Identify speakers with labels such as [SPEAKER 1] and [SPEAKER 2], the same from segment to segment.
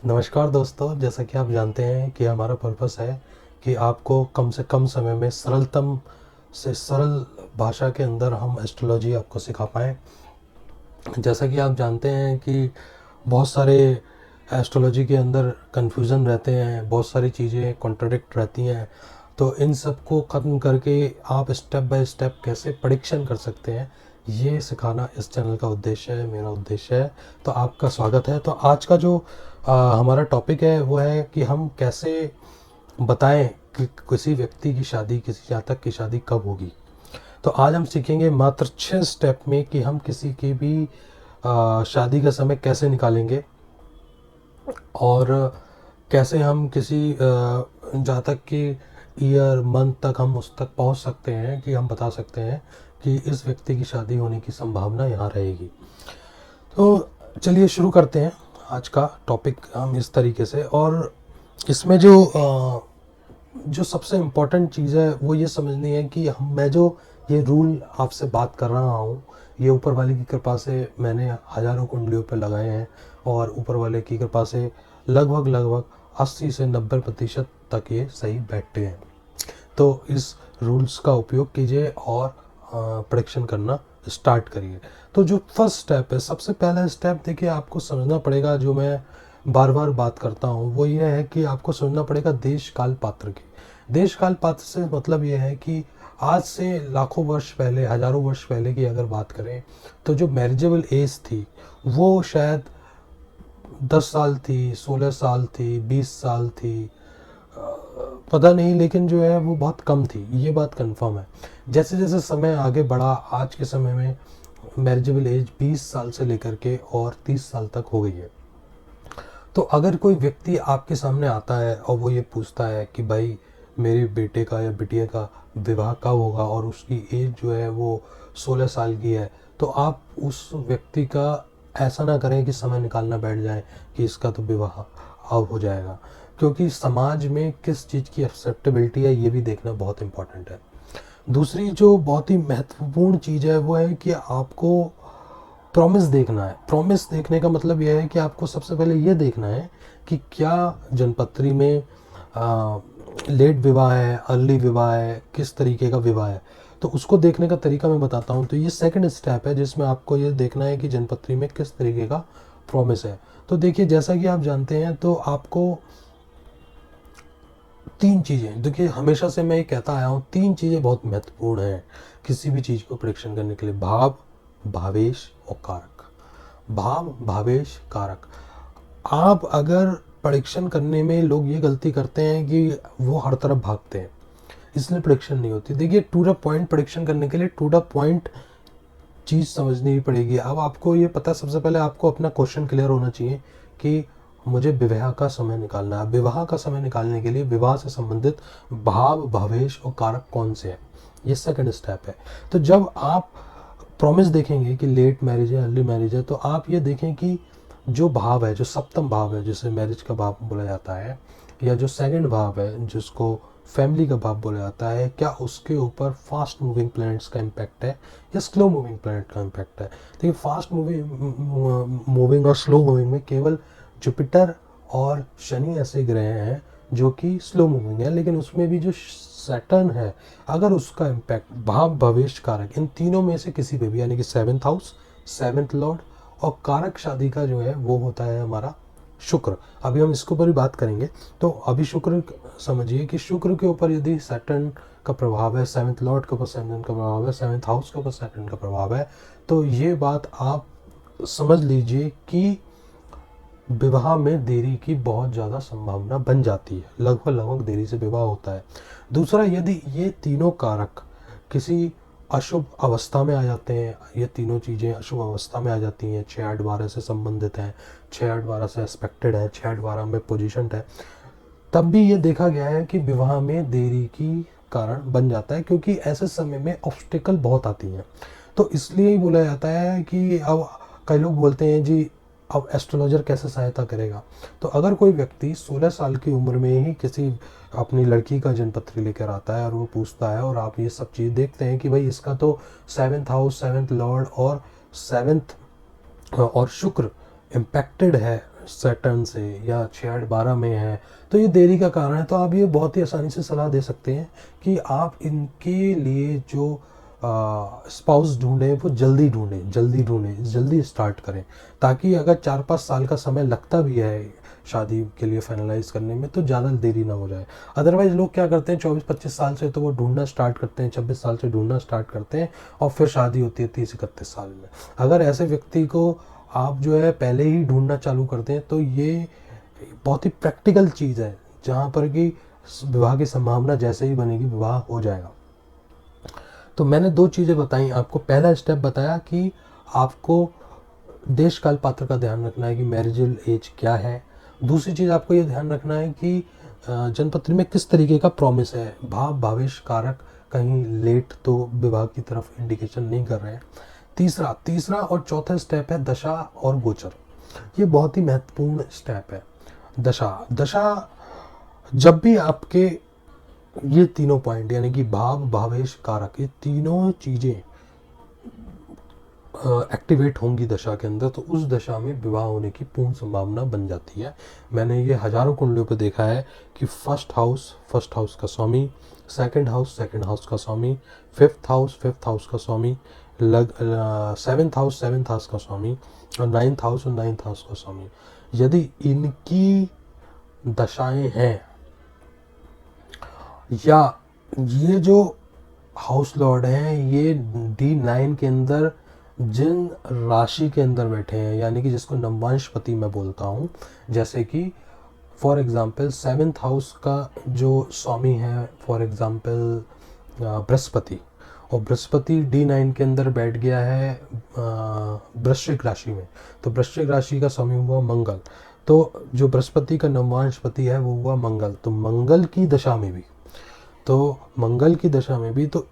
[SPEAKER 1] नमस्कार दोस्तों, जैसा कि आप जानते हैं कि हमारा पर्पस है कि आपको कम से कम समय में सरलतम से सरल भाषा के अंदर हम एस्ट्रोलॉजी आपको सिखा पाएँ। जैसा कि आप जानते हैं कि बहुत सारे एस्ट्रोलॉजी के अंदर कन्फ्यूज़न रहते हैं, बहुत सारी चीज़ें कॉन्ट्राडिक्ट रहती हैं। तो इन सब को ख़त्म करके आप स्टेप बाय स्टेप कैसे प्रेडिक्शन कर सकते हैं, ये सिखाना इस चैनल का उद्देश्य है, मेरा उद्देश्य है। तो आपका स्वागत है। तो आज का जो हमारा टॉपिक है वो है कि हम कैसे बताएं कि किसी व्यक्ति की शादी, किसी जातक की शादी कब होगी। तो आज हम सीखेंगे मात्र 6 स्टेप में कि हम किसी की भी शादी का समय कैसे निकालेंगे और कैसे हम किसी जातक की ईयर मंथ तक हम उस तक पहुंच सकते हैं कि हम बता सकते हैं कि इस व्यक्ति की शादी होने की संभावना यहाँ रहेगी। तो चलिए शुरू करते हैं आज का टॉपिक हम इस तरीके से। और इसमें जो सबसे इम्पोर्टेंट चीज़ है वो ये समझनी है कि मैं जो ये रूल आपसे बात कर रहा हूँ, ये ऊपर वाले की कृपा से मैंने हज़ारों कुंडलियों पर लगाए हैं और ऊपर वाले की कृपा से लगभग 80 से 90% तक ये सही बैठते हैं। तो इस रूल्स का उपयोग कीजिए और प्रेडिक्शन करना स्टार्ट करिए। तो जो फर्स्ट स्टेप है, सबसे पहला स्टेप देखिए आपको समझना पड़ेगा, जो मैं बार बार बात करता हूँ वो ये है कि आपको समझना पड़ेगा देश काल पात्र की। देश काल पात्र से मतलब ये है कि आज से लाखों वर्ष पहले, हज़ारों वर्ष पहले की अगर बात करें तो जो मैरिजेबल एज थी वो शायद 10 साल थी, 16 साल थी, 20 साल थी, पता नहीं, लेकिन जो है वो बहुत कम थी, ये बात कंफर्म है। जैसे जैसे समय आगे बढ़ा, आज के समय में मैरिजेबल एज 20 साल से लेकर के और 30 साल तक हो गई है। तो अगर कोई व्यक्ति आपके सामने आता है और वो ये पूछता है कि भाई मेरे बेटे का या बिटिया का विवाह कब होगा और उसकी एज जो है वो 16 साल की है, तो आप उस व्यक्ति का ऐसा ना करें कि समय निकालना बैठ जाए कि इसका तो विवाह अब हो जाएगा, क्योंकि समाज में किस चीज़ की एक्सेप्टेबिलिटी है ये भी देखना बहुत इम्पोर्टेंट है। दूसरी जो बहुत ही महत्वपूर्ण चीज़ है वो है कि आपको प्रॉमिस देखना है। प्रॉमिस देखने का मतलब यह है कि आपको सबसे पहले ये देखना है कि क्या जनपत्री में लेट विवाह है, अर्ली विवाह है, किस तरीके का विवाह है। तो उसको देखने का तरीका मैं बताता हूँ। तो ये सेकंड स्टेप है जिसमें आपको ये देखना है कि जनपत्री में किस तरीके का प्रॉमिस है। तो देखिए, जैसा कि आप जानते हैं, तो आपको 3 चीज़ें, देखिए हमेशा से मैं ये कहता आया हूँ, 3 चीज़ें बहुत महत्वपूर्ण हैं किसी भी चीज़ को प्रेडिक्शन करने के लिए: भाव, भावेश और कारक। भाव, भावेश, कारक। आप अगर प्रेडिक्शन करने में लोग ये गलती करते हैं कि वो हर तरफ भागते हैं, इसलिए प्रेडिक्शन नहीं होती। देखिए, टू द पॉइंट प्रेडिक्शन करने के लिए टू द पॉइंट चीज़ समझनी पड़ेगी। अब आपको ये पता, सबसे पहले आपको अपना क्वेश्चन क्लियर होना चाहिए कि मुझे विवाह का समय निकालना है। विवाह का समय निकालने के लिए विवाह से संबंधित भाव, भावेश और कारक कौन से हैं, ये सेकंड स्टेप है। तो जब आप प्रॉमिस देखेंगे कि लेट मैरिज है, अर्ली मैरिज है, तो आप ये देखें कि जो भाव है, जो सप्तम भाव है जिसे मैरिज का भाव बोला जाता है, या जो सेकंड भाव है जिसको फैमिली का भाव बोला जाता है, क्या उसके ऊपर फास्ट मूविंग प्लैनेट्स का इम्पैक्ट है या स्लो मूविंग प्लैनेट का इम्पैक्ट है। देखिए, फास्ट मूविंग और स्लो मूविंग में केवल जुपिटर और शनि ऐसे ग्रह हैं जो कि स्लो मूविंग है, लेकिन उसमें भी जो सैटर्न है, अगर उसका इम्पैक्ट भाव, भविष्य, कारक, इन तीनों में से किसी पे भी, यानी कि 7th हाउस, 7th लॉर्ड और कारक शादी का जो है वो होता है हमारा शुक्र। अभी हम इसके ऊपर भी बात करेंगे। तो अभी शुक्र समझिए कि शुक्र के ऊपर यदि सैटर्न का प्रभाव है, 7th लॉर्ड के ऊपर सैटर्न का प्रभाव है, 7th हाउस के ऊपर सैटर्न का प्रभाव है, तो ये बात आप समझ लीजिए कि विवाह में देरी की बहुत ज़्यादा संभावना बन जाती है। लगभग देरी से विवाह होता है। दूसरा, यदि ये तीनों कारक किसी अशुभ अवस्था में आ जाते हैं, ये तीनों चीज़ें अशुभ अवस्था में आ जाती हैं, 6-8-12 से संबंधित हैं, 6-8-12 से एस्पेक्टेड है, 6-8-12 में पोजिशन है, तब भी ये देखा गया है कि विवाह में देरी की कारण बन जाता है, क्योंकि ऐसे समय में ऑब्स्टिकल बहुत आती हैं। तो इसलिए ही बोला जाता है कि अब कई लोग बोलते हैं जी अब एस्ट्रोलॉजर कैसे सहायता करेगा। तो अगर कोई व्यक्ति 16 साल की उम्र में ही किसी अपनी लड़की का जन्मपत्री लेकर आता है और वो पूछता है, और आप ये सब चीज़ देखते हैं कि भाई इसका तो 7th हाउस, 7th लॉर्ड और 7th और शुक्र इम्पैक्टेड है सैटर्न से या 6-8-12 में है तो ये देरी का कारण है। तो आप ये बहुत ही आसानी से सलाह दे सकते हैं कि आप इनके लिए जो स्पाउस ढूंढें वो जल्दी स्टार्ट करें, ताकि अगर 4-5 साल का समय लगता भी है शादी के लिए फाइनलाइज करने में तो ज़्यादा देरी ना हो जाए। अदरवाइज़ लोग क्या करते हैं 24-25 साल से तो वो ढूंढना स्टार्ट करते हैं, 26 साल से ढूंढना स्टार्ट करते हैं और फिर शादी होती है 30-31 साल में। अगर ऐसे व्यक्ति को आप जो है पहले ही ढूंढना चालू करते हैं तो ये बहुत ही प्रैक्टिकल चीज़ है, जहाँ पर कि विवाह की संभावना जैसे ही बनेगी विवाह हो जाएगा। तो मैंने 2 चीज़ें बताई आपको। पहला स्टेप बताया कि आपको देश काल पात्र का ध्यान रखना है कि मैरिजल एज क्या है। दूसरी चीज़ आपको ये ध्यान रखना है कि जन्मपत्री में किस तरीके का प्रॉमिस है, भाव भावेश कारक कहीं लेट तो विवाह की तरफ इंडिकेशन नहीं कर रहे हैं। तीसरा और चौथा स्टेप है दशा और गोचर। ये बहुत ही महत्वपूर्ण स्टेप है। दशा जब भी आपके ये तीनों पॉइंट यानी कि भाव भावेश कारक ये तीनों चीज़ें एक्टिवेट होंगी दशा के अंदर तो उस दशा में विवाह होने की पूर्ण संभावना बन जाती है। मैंने ये हजारों कुंडलियों पे देखा है कि फर्स्ट हाउस का स्वामी, सेकंड हाउस का स्वामी, फिफ्थ हाउस का स्वामी, सेवेंथ हाउस का स्वामी और नाइन्थ हाउस का स्वामी, यदि इनकी दशाएं हैं या ये जो हाउस लॉर्ड हैं ये D9 के अंदर जिन राशि के अंदर बैठे हैं, यानी कि जिसको नवंशपति मैं बोलता हूँ, जैसे कि फॉर एग्जांपल 7th हाउस का जो स्वामी है फॉर एग्जांपल बृहस्पति, और बृहस्पति D9 के अंदर बैठ गया है वृश्चिक राशि में, तो वृश्चिक राशि का स्वामी हुआ मंगल, तो जो बृहस्पति का नवंशपति है वो हुआ मंगल। तो मंगल की दशा में भी तो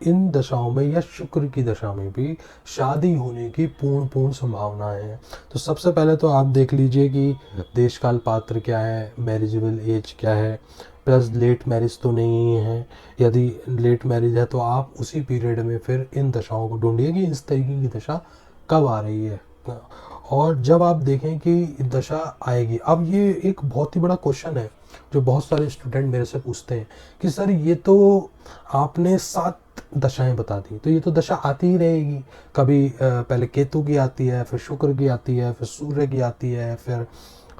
[SPEAKER 1] इन दशाओं में या शुक्र की दशा में भी शादी होने की पूर्ण संभावना है। तो सबसे पहले तो आप देख लीजिए कि देश काल पात्र क्या है, मैरिजेबल एज क्या है, प्लस लेट मैरिज तो नहीं है। यदि लेट मैरिज है तो आप उसी पीरियड में फिर इन दशाओं को ढूंढिए कि इस तरीके की दशा कब आ रही है। और जब आप देखें कि दशा आएगी, अब ये एक बहुत ही बड़ा क्वेश्चन है जो बहुत सारे स्टूडेंट मेरे से पूछते हैं कि सर ये तो आपने 7 दशाएं बता दी, तो ये तो दशा आती ही रहेगी, कभी पहले केतु की आती है, फिर शुक्र की आती है, फिर सूर्य की आती है, फिर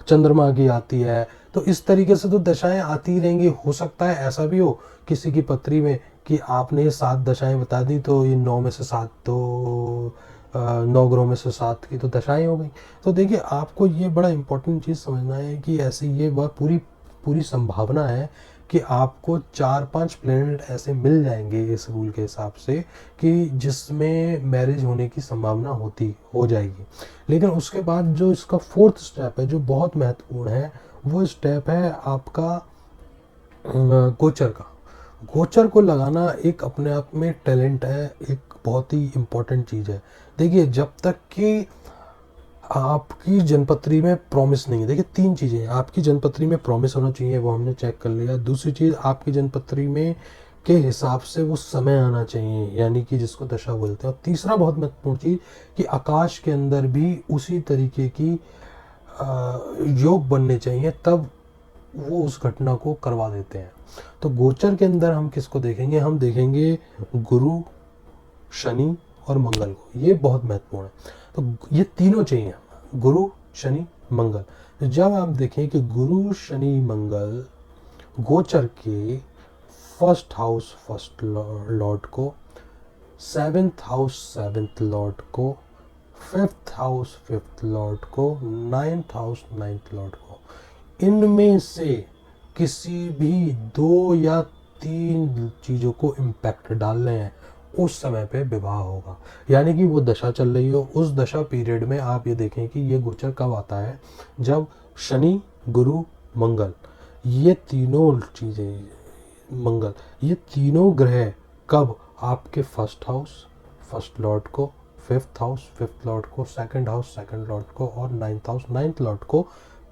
[SPEAKER 1] चंद्रमा की आती है, तो इस तरीके से तो दशाएं आती ही रहेंगी। हो सकता है ऐसा भी हो किसी की पत्री में कि आपने ये 7 दशाएं बता दी तो ये 9 में से 7 तो 9 ग्रहों में से 7 की तो दशाएं हो गई। तो देखिए आपको ये बड़ा इंपॉर्टेंट चीज़ समझना है कि ऐसे ये वह पूरी संभावना है कि आपको 4-5 प्लेनेट ऐसे मिल जाएंगे इस रूल के हिसाब से कि जिसमें मैरिज होने की संभावना हो जाएगी। लेकिन उसके बाद जो इसका 4th स्टेप है जो बहुत महत्वपूर्ण है, वो स्टेप है आपका गोचर का। गोचर को लगाना एक अपने आप में टैलेंट है, एक बहुत ही इम्पोर्टेंट चीज़ है। देखिए जब तक कि आपकी जनपत्री में प्रॉमिस नहीं है, देखिए 3 चीज़ें हैं, आपकी जनपत्री में प्रॉमिस होना चाहिए, वो हमने चेक कर लिया। दूसरी चीज़ आपकी जनपत्री में के हिसाब से वो समय आना चाहिए, यानी कि जिसको दशा बोलते हैं। और तीसरा बहुत महत्वपूर्ण चीज़ कि आकाश के अंदर भी उसी तरीके की योग बनने चाहिए, तब वो उस घटना को करवा देते हैं। तो गोचर के अंदर हम किसको देखेंगे, हम देखेंगे गुरु, शनि और मंगल को, ये बहुत महत्वपूर्ण है। तो ये तीनों चाहिए, गुरु शनि मंगल। तो जब आप देखें कि गुरु शनि मंगल गोचर के फर्स्ट हाउस फर्स्ट लॉर्ड को, 7th हाउस 7th लॉर्ड को, 5th हाउस 5th लॉर्ड को, 9th हाउस 9th लॉर्ड को, इनमें से किसी भी 2 या 3 चीज़ों को इम्पैक्ट डाल रहे हैं, उस समय पे विवाह होगा। यानी कि वो दशा चल रही हो, उस दशा पीरियड में आप ये देखें कि ये गोचर कब आता है, जब शनि गुरु मंगल ये तीनों चीज़ें, मंगल ये तीनों ग्रह कब आपके फर्स्ट हाउस फर्स्ट लॉर्ड को, 5th हाउस 5th लॉर्ड को, 2nd हाउस 2nd लॉर्ड को और 9th हाउस 9th लॉर्ड को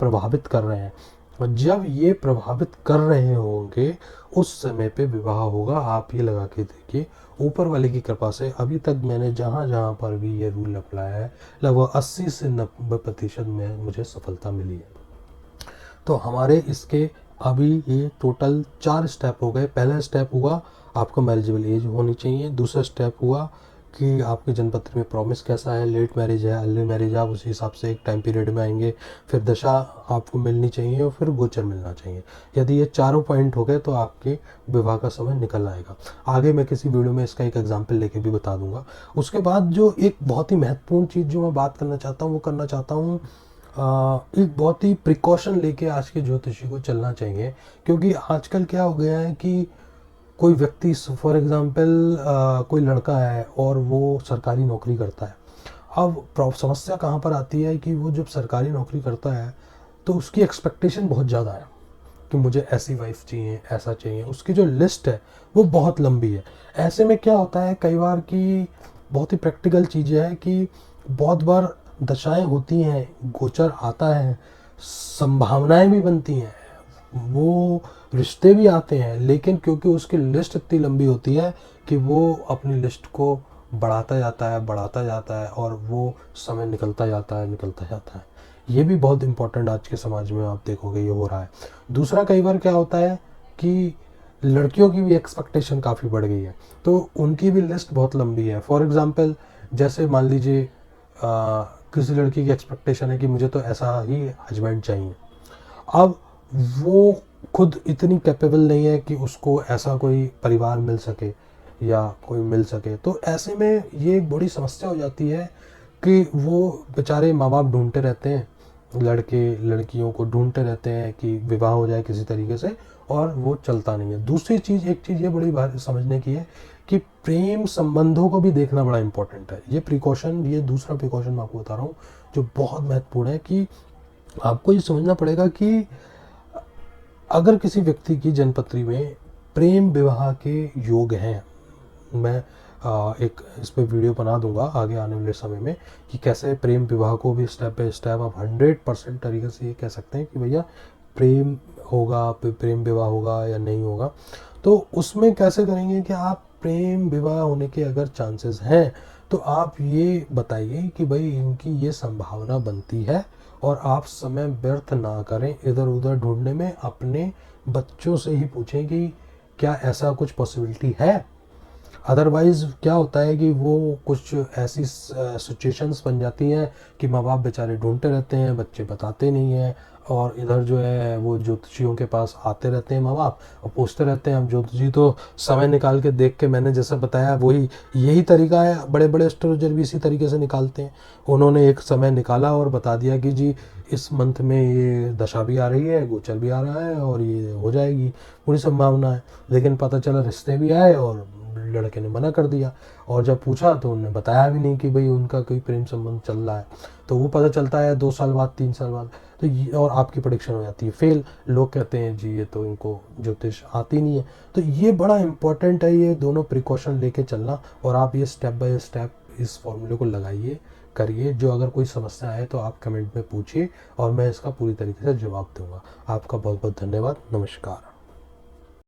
[SPEAKER 1] प्रभावित कर रहे हैं। और जब ये प्रभावित कर रहे होंगे उस समय पे विवाह होगा। आप ये लगा के देखिए, ऊपर वाले की कृपा से अभी तक मैंने जहाँ जहाँ पर भी ये रूल अप्लाई है लगभग 80 से 90% में मुझे सफलता मिली है। तो हमारे इसके अभी ये टोटल 4 स्टेप हो गए। पहला स्टेप हुआ आपका मैरिजेबल एज होनी चाहिए। दूसरा स्टेप हुआ कि आपके जन्मपत्र में प्रॉमिस कैसा है, लेट मैरिज है, अर्ली मैरिज है, आप उसी हिसाब से एक टाइम पीरियड में आएंगे। फिर दशा आपको मिलनी चाहिए और फिर गोचर मिलना चाहिए। यदि ये चारों पॉइंट हो गए तो आपके विवाह का समय निकल आएगा। आगे मैं किसी वीडियो में इसका एक एग्जाम्पल लेके भी बता दूंगा। उसके बाद जो एक बहुत ही महत्वपूर्ण चीज़ जो मैं बात करना चाहता हूँ वो करना चाहता हूँ, एक बहुत ही प्रिकॉशन लेके आज के ज्योतिषी को चलना चाहिए। क्योंकि आजकल क्या हो गया है कि कोई व्यक्ति फॉर एग्जांपल कोई लड़का है और वो सरकारी नौकरी करता है। अब समस्या कहाँ पर आती है कि वो जब सरकारी नौकरी करता है तो उसकी एक्सपेक्टेशन बहुत ज़्यादा है कि मुझे ऐसी वाइफ चाहिए, ऐसा चाहिए। उसकी जो लिस्ट है वो बहुत लंबी है। ऐसे में क्या होता है कई बार कि बहुत ही प्रैक्टिकल चीज़ें हैं कि बहुत बार दशाएं होती हैं, गोचर आता है, संभावनाएं भी बनती हैं, वो रिश्ते भी आते हैं, लेकिन क्योंकि उसकी लिस्ट इतनी लंबी होती है कि वो अपनी लिस्ट को बढ़ाता जाता है और वो समय निकलता जाता है। ये भी बहुत इंपॉर्टेंट आज के समाज में आप देखोगे ये हो रहा है। दूसरा, कई बार क्या होता है कि लड़कियों की भी एक्सपेक्टेशन काफ़ी बढ़ गई है, तो उनकी भी लिस्ट बहुत लंबी है। फॉर एग्जांपल जैसे मान लीजिए किसी लड़की की एक्सपेक्टेशन है कि मुझे तो ऐसा ही हस्बैंड चाहिए। अब वो खुद इतनी कैपेबल नहीं है कि उसको ऐसा कोई परिवार मिल सके या कोई मिल सके। तो ऐसे में ये एक बड़ी समस्या हो जाती है कि वो बेचारे माँ बाप ढूंढते रहते हैं, लड़के लड़कियों को ढूंढते रहते हैं कि विवाह हो जाए किसी तरीके से, और वो चलता नहीं है। दूसरी चीज़, एक चीज़ ये बड़ी समझने की है कि प्रेम संबंधों को भी देखना बड़ा इंपॉर्टेंट है। ये प्रिकॉशन, ये दूसरा प्रिकॉशन मैं आपको बता रहा हूँ जो बहुत महत्वपूर्ण है कि आपको ये समझना पड़ेगा कि अगर किसी व्यक्ति की जन्मपत्री में प्रेम विवाह के योग हैं, मैं एक इस पर वीडियो बना दूंगा आगे आने वाले समय में कि कैसे प्रेम विवाह को भी स्टेप बाय स्टेप आप 100% तरीके से ये कह सकते हैं कि भैया प्रेम होगा, प्रेम विवाह होगा या नहीं होगा। तो उसमें कैसे करेंगे कि आप प्रेम विवाह होने के अगर चांसेस हैं तो आप ये बताइए कि भाई इनकी ये संभावना बनती है, और आप समय व्यर्थ ना करें इधर उधर ढूंढने में। अपने बच्चों से ही पूछें कि क्या ऐसा कुछ पॉसिबिलिटी है। अदरवाइज़ क्या होता है कि वो कुछ ऐसी सिचुएशंस बन जाती हैं कि माँ बाप बेचारे ढूंढते रहते हैं, बच्चे बताते नहीं हैं, और इधर जो है वो ज्योतिषियों के पास आते रहते हैं माँ बाप और पूछते रहते हैं। अब ज्योतिषी तो समय निकाल के देख के, मैंने जैसा बताया वही यही तरीका है, बड़े बड़े एस्ट्रोलॉजर भी इसी तरीके से निकालते हैं। उन्होंने एक समय निकाला और बता दिया कि जी इस मंथ में ये दशा भी आ रही है, गोचर भी आ रहा है और ये हो जाएगी, पूरी संभावना है। लेकिन पता चला रिश्ते भी आए और लड़के ने मना कर दिया, और जब पूछा तो उन्होंने बताया भी नहीं कि भाई उनका कोई प्रेम संबंध चल रहा है। तो वो पता चलता है 2 साल बाद, 3 साल बाद, तो ये और आपकी प्रेडिक्शन हो जाती है फेल। लोग कहते हैं जी ये तो इनको ज्योतिष आती नहीं है। तो ये बड़ा इंपॉर्टेंट है, ये दोनों प्रिकॉशन लेके चलना, और आप ये स्टेप बाय स्टेप इस फॉर्मूले को लगाइए, करिए। जो अगर कोई समस्या है तो आप कमेंट में पूछिए और मैं इसका पूरी तरीके से जवाब दूंगा। आपका बहुत बहुत धन्यवाद। नमस्कार।